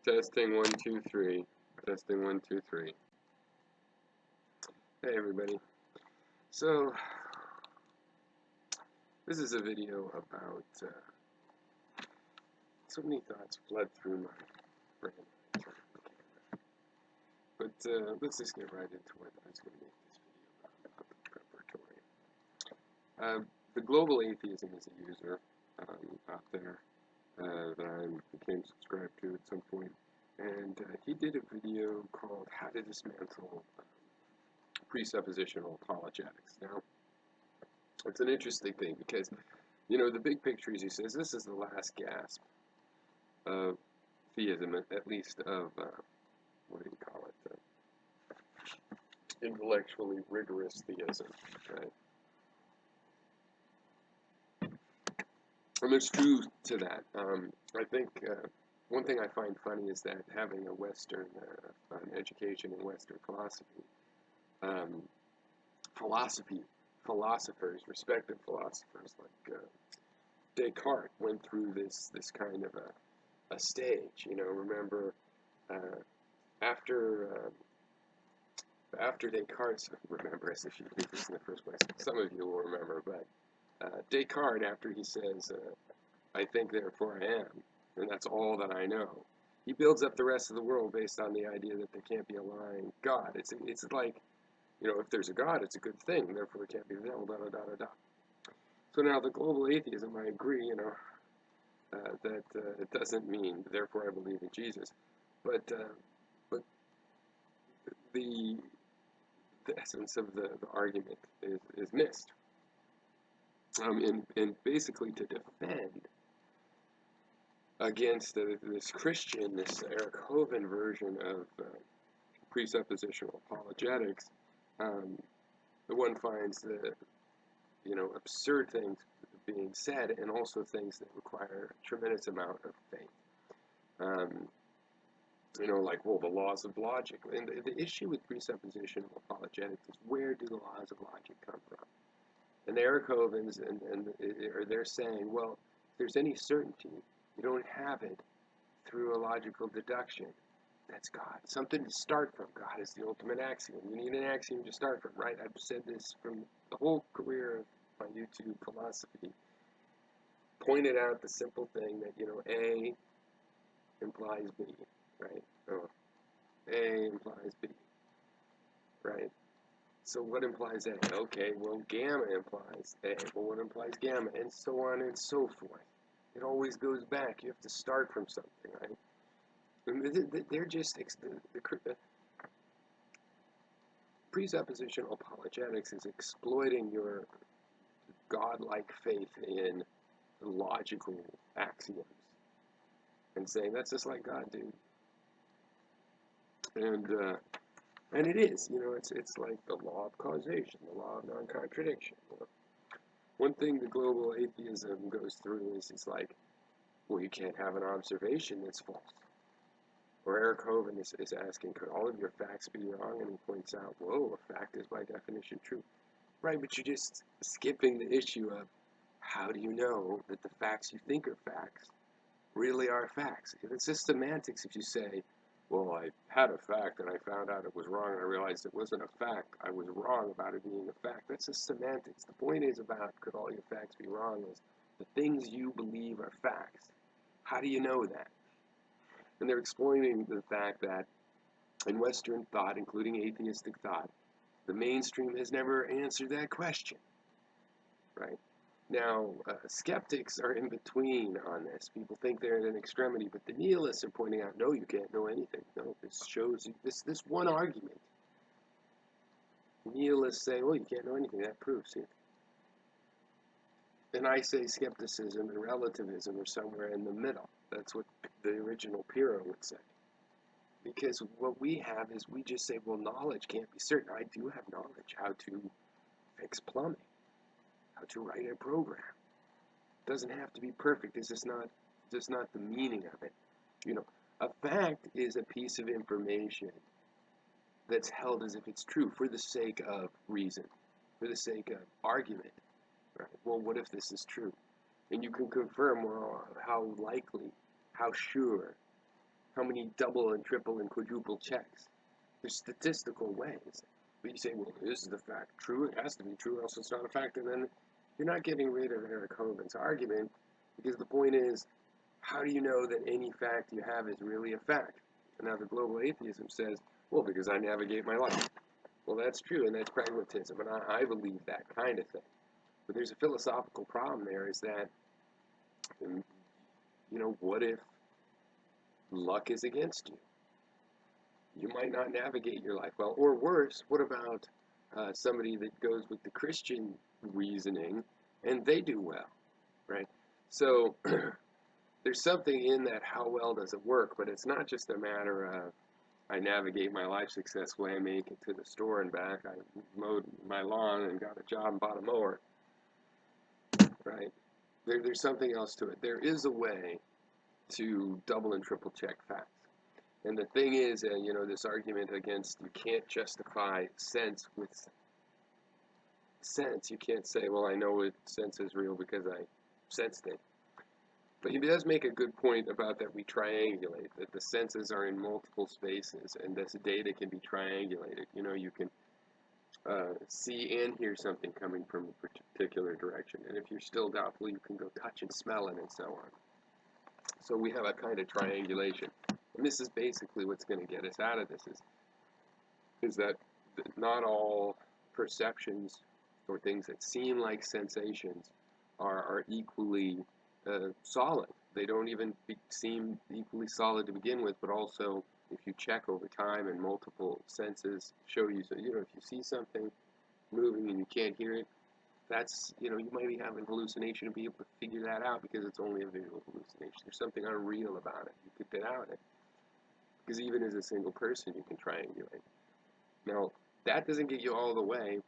Testing 1 2 3. Testing 1 2 3. Hey everybody. So this is a video about so many thoughts flood through my brain. But let's just get right into what I was going to make this video about preparatory. The global atheism is a user out there that I became subscribed to at some point, and he did a video called How to Dismantle Presuppositional Apologetics. Now, it's an interesting thing because, you know, the big picture is he says this is the last gasp of theism, at least of, what do you call it, intellectually rigorous theism, right? And there's truth to that. I think one thing I find funny is that having a Western an education in Western philosophy, philosophers, respected philosophers like Descartes went through this kind of a stage. You know, remember after Descartes, remember as if you did this in the first place. Some of you will remember, but Descartes, after he says, "I think, therefore I am," and that's all that I know, he builds up the rest of the world based on the idea that there can't be a lying God. It's like, you know, if there's a God, it's a good thing, therefore it can't be the devil, da da da da da. So now the global atheism, I agree, you know, that it doesn't mean therefore I believe in Jesus, but the essence of the argument is missed. And basically to defend against this Christian, this Eric Hovind version of presuppositional apologetics, the one finds the, you know, absurd things being said and also things that require a tremendous amount of faith. You know, like, well, the laws of logic. And the issue with presuppositional apologetics is, where do the laws of logic come from? And the Eric Hovins, they're saying, well, if there's any certainty, you don't have it through a logical deduction. That's God. Something to start from. God is the ultimate axiom. You need an axiom to start from, right? I've said this from the whole career of my YouTube philosophy. Pointed out the simple thing that, you know, A implies B, right? Oh, A implies B, right? So what implies A? Okay, well, gamma implies A. Well, what implies gamma? And so on and so forth. It always goes back. You have to start from something, right? And they're just, the presuppositional apologetics is exploiting your godlike faith in logical axioms and saying, that's just like God, dude. And it is, you know, it's like the law of causation, the law of non-contradiction. You know? One thing the global atheism goes through is it's like, well, you can't have an observation that's false. Or Eric Hovind is asking, could all of your facts be wrong? And he points out, whoa, a fact is by definition true. Right, but you're just skipping the issue of, how do you know that the facts you think are facts really are facts? It's just semantics if you say, well, I had a fact and I found out it was wrong and I realized it wasn't a fact. I was wrong about it being a fact. That's just semantics. The point is about, could all your facts be wrong, is the things you believe are facts. How do you know that? And they're exploiting the fact that in Western thought, including atheistic thought, the mainstream has never answered that question, right? Now, skeptics are in between on this. People think they're at an extremity, but the nihilists are pointing out, no, you can't know anything. No, this shows you, this one argument. Nihilists say, well, you can't know anything. That proves it. And I say skepticism and relativism are somewhere in the middle. That's what the original Pyrrho would say. Because what we have is, we just say, well, knowledge can't be certain. I do have knowledge how to fix plumbing, how to write a program. It doesn't have to be perfect. It's just not the meaning of it. You know, a fact is a piece of information that's held as if it's true for the sake of reason, for the sake of argument. Right? Well, what if this is true? And you can confirm, well, how likely, how sure, how many double and triple and quadruple checks. There's statistical ways. But you say, well, is the fact true? It has to be true, or else it's not a fact. And then you're not getting rid of Eric Hoven's argument, because the point is, how do you know that any fact you have is really a fact? And now the global atheism says, well, because I navigate my life. Well, that's true, and that's pragmatism, and I believe that kind of thing. But there's a philosophical problem there, is that, what if luck is against you? You might not navigate your life well. Or worse, what about somebody that goes with the Christian reasoning and they do well, right? So there's something in that, how well does it work? But it's not just a matter of I navigate my life successfully, I make it to the store and back, I mowed my lawn and got a job and bought a mower, right? There's something else to it. There is a way to double and triple check facts. And the thing is, this argument against you can't justify sense with sense. You can't say, well, I know sense is real because I sensed it. But he does make a good point about that we triangulate, that the senses are in multiple spaces, and this data can be triangulated. You can see and hear something coming from a particular direction. And if you're still doubtful, you can go touch and smell it and so on. So we have a kind of triangulation. And this is basically what's going to get us out of this, is that not all perceptions or things that seem like sensations are equally solid. They don't even seem equally solid to begin with, but also if you check over time and multiple senses show you, so if you see something moving and you can't hear it, that's, you might be having hallucination and be able to figure that out because it's only a visual hallucination. There's something unreal about it. You could doubt it. Because even as a single person, you can triangulate. Now, that doesn't get you all the way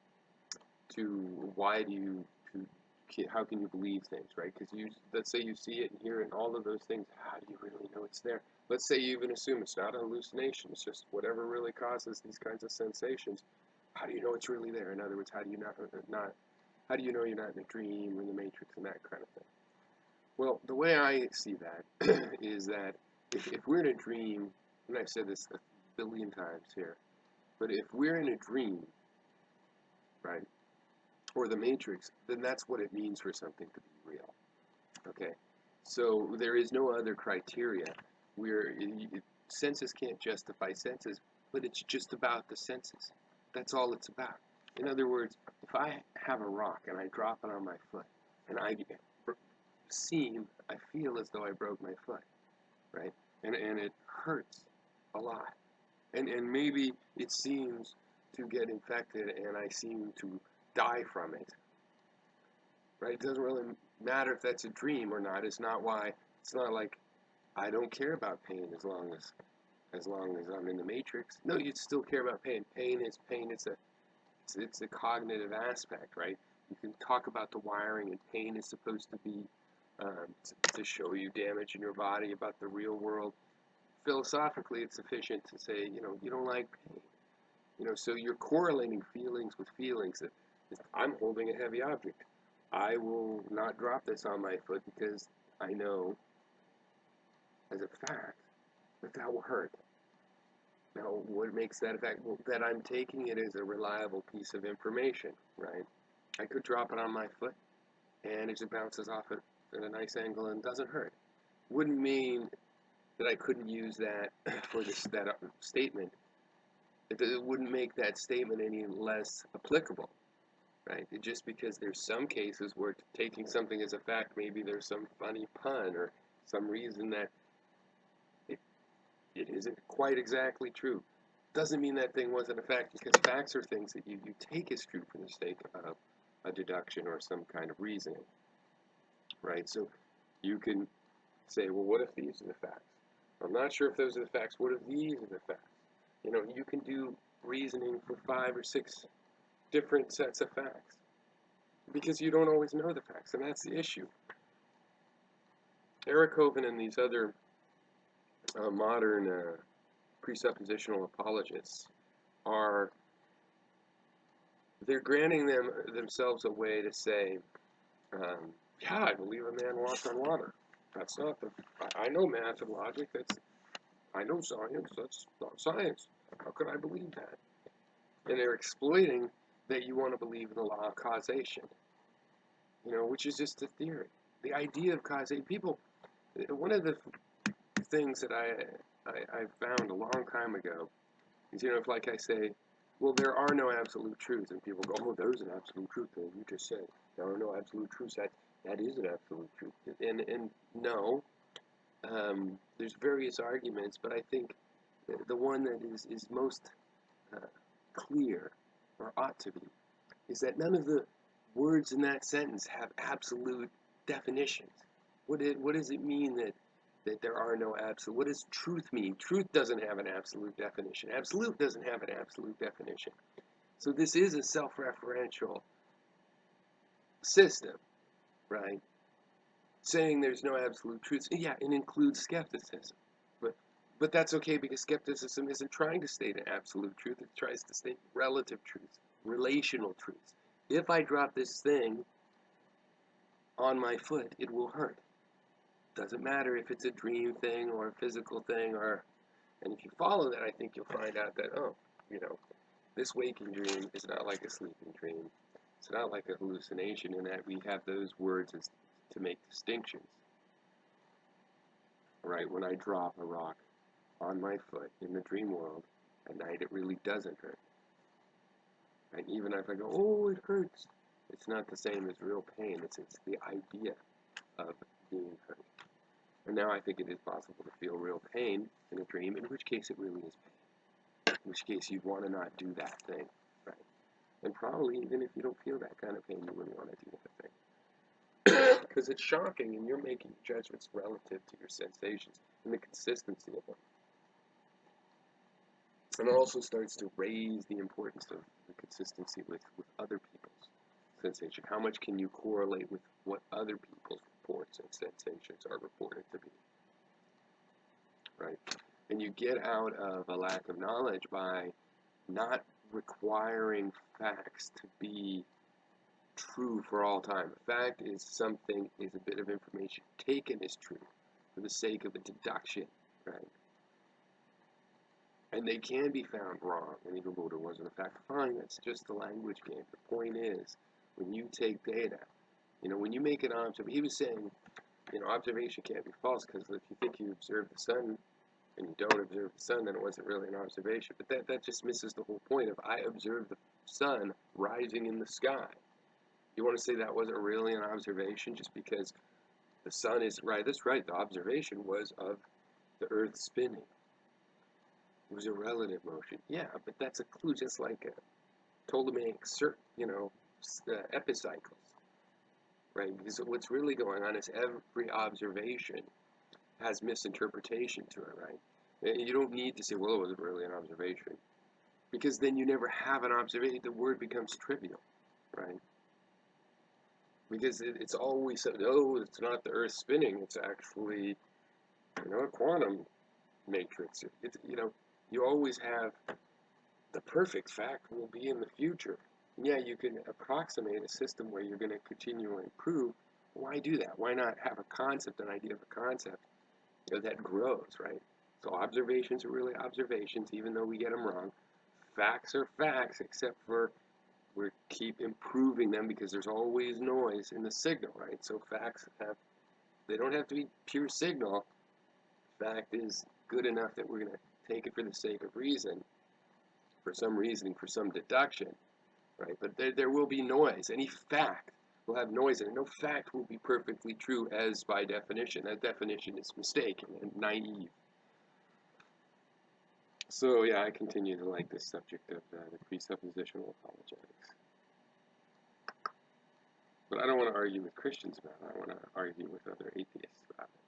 to how can you believe things, right? Because let's say you see it and hear it and all of those things, how do you really know it's there? Let's say you even assume it's not a hallucination, it's just whatever really causes these kinds of sensations. How do you know it's really there? In other words, how do you how do you know you're not in a dream or in the Matrix and that kind of thing? Well, the way I see that is that if we're in a dream, and I've said this a billion times here, but if we're in a dream, right, or the Matrix, then that's what it means for something to be real. Okay? So there is no other criteria where senses can't justify senses, but it's just about the senses. That's all it's about. In other words, if I have a rock and I drop it on my foot, and I feel as though I broke my foot, right? And it hurts a lot. And maybe it seems to get infected and I seem to die from it, right? It doesn't really matter if that's a dream or not. It's not like I don't care about pain as long as I'm in the Matrix. No, you'd still care about pain. Pain is pain. It's a cognitive aspect, right? You can talk about the wiring, and pain is supposed to be to show you damage in your body, about the real world. Philosophically, it's sufficient to say, you don't like pain. So you're correlating feelings with feelings. That I'm holding a heavy object. I will not drop this on my foot because I know, as a fact, that will hurt. Now, what makes that a fact? Well, that I'm taking it as a reliable piece of information, right? I could drop it on my foot, and it just bounces off it at a nice angle and doesn't hurt. Wouldn't mean that I couldn't use that for that statement. It wouldn't make that statement any less applicable, right? Just because there's some cases where taking something as a fact, maybe there's some funny pun or some reason that it isn't quite exactly true. Doesn't mean that thing wasn't a fact, because facts are things that you take as true for the sake of a deduction or some kind of reasoning, right? So you can say, well, what if these are the facts? I'm not sure if those are the facts. What if these are the facts? You can do reasoning for 5 or 6 different sets of facts because you don't always know the facts, and that's the issue. Eric Hoven and these other modern presuppositional apologists they're granting themselves a way to say, yeah, I believe a man walked on water. That's not I know math and logic. I know science, that's not science. How could I believe that? And they're exploiting that you want to believe in the law of causation, which is just a theory. The idea of causation, people, one of the things that I found a long time ago is, if like I say, well, there are no absolute truths, and people go, oh, there's an absolute truth, and you just said there are no absolute truths. That is an absolute truth, and no, there's various arguments, but I think the one that is most clear, or ought to be, is that none of the words in that sentence have absolute definitions. What does it mean that there are no absolute? What does truth mean? Truth doesn't have an absolute definition. Absolute doesn't have an absolute definition. So this is a self-referential system, right? Saying there's no absolute truth. Yeah, it includes skepticism. But that's okay, because skepticism isn't trying to state an absolute truth. It tries to state relative truths, relational truths. If I drop this thing on my foot, it will hurt. Doesn't matter if it's a dream thing or a physical thing, and if you follow that, I think you'll find out that, this waking dream is not like a sleeping dream. It's not like a hallucination, in that we have those words as to make distinctions. Right? When I drop a rock on my foot in the dream world at night, it really doesn't hurt. And even if I go, oh, it hurts, it's not the same as real pain. It's the idea of being hurt. And now I think it is possible to feel real pain in a dream, in which case it really is pain. In which case you'd want to not do that thing, right? And probably even if you don't feel that kind of pain, you wouldn't want to do that thing. Because it's shocking, and you're making judgments relative to your sensations and the consistency of them. And it also starts to raise the importance of the consistency with other people's sensation. How much can you correlate with what other people's reports and sensations are reported to be? Right? And you get out of a lack of knowledge by not requiring facts to be true for all time. A fact is a bit of information taken as true for the sake of a deduction, right? And they can be found wrong, and even though there wasn't a fact. Fine, that's just the language game. The point is, when you take data, when you make an observation, he was saying, observation can't be false, because if you think you observe the sun and you don't observe the sun, then it wasn't really an observation. But that just misses the whole point of, I observed the sun rising in the sky. You want to say that wasn't really an observation just because the sun is right? That's right. The observation was of the earth spinning. It was a relative motion. Yeah, but that's a clue, just like Ptolemaic, epicycles, right? Because what's really going on is every observation has misinterpretation to it, right? And you don't need to say, well, it wasn't really an observation, because then you never have an observation. The word becomes trivial, right? Because it's always said, no, it's not the earth spinning. It's actually, a quantum matrix. You always have the perfect fact will be in the future. And yeah, you can approximate a system where you're going to continually improve. Why do that? Why not have a concept, an idea of a concept that grows, right? So observations are really observations, even though we get them wrong. Facts are facts, except for we keep improving them, because there's always noise in the signal, right? So facts they don't have to be pure signal. Fact is good enough that we're going to take it for the sake of reason, for some reasoning, for some deduction, right? But there will be noise. Any fact will have noise in it. No fact will be perfectly true, as by definition. That definition is mistaken and naive. So yeah, I continue to like this subject of the presuppositional apologetics. But I don't want to argue with Christians about it. I want to argue with other atheists about it.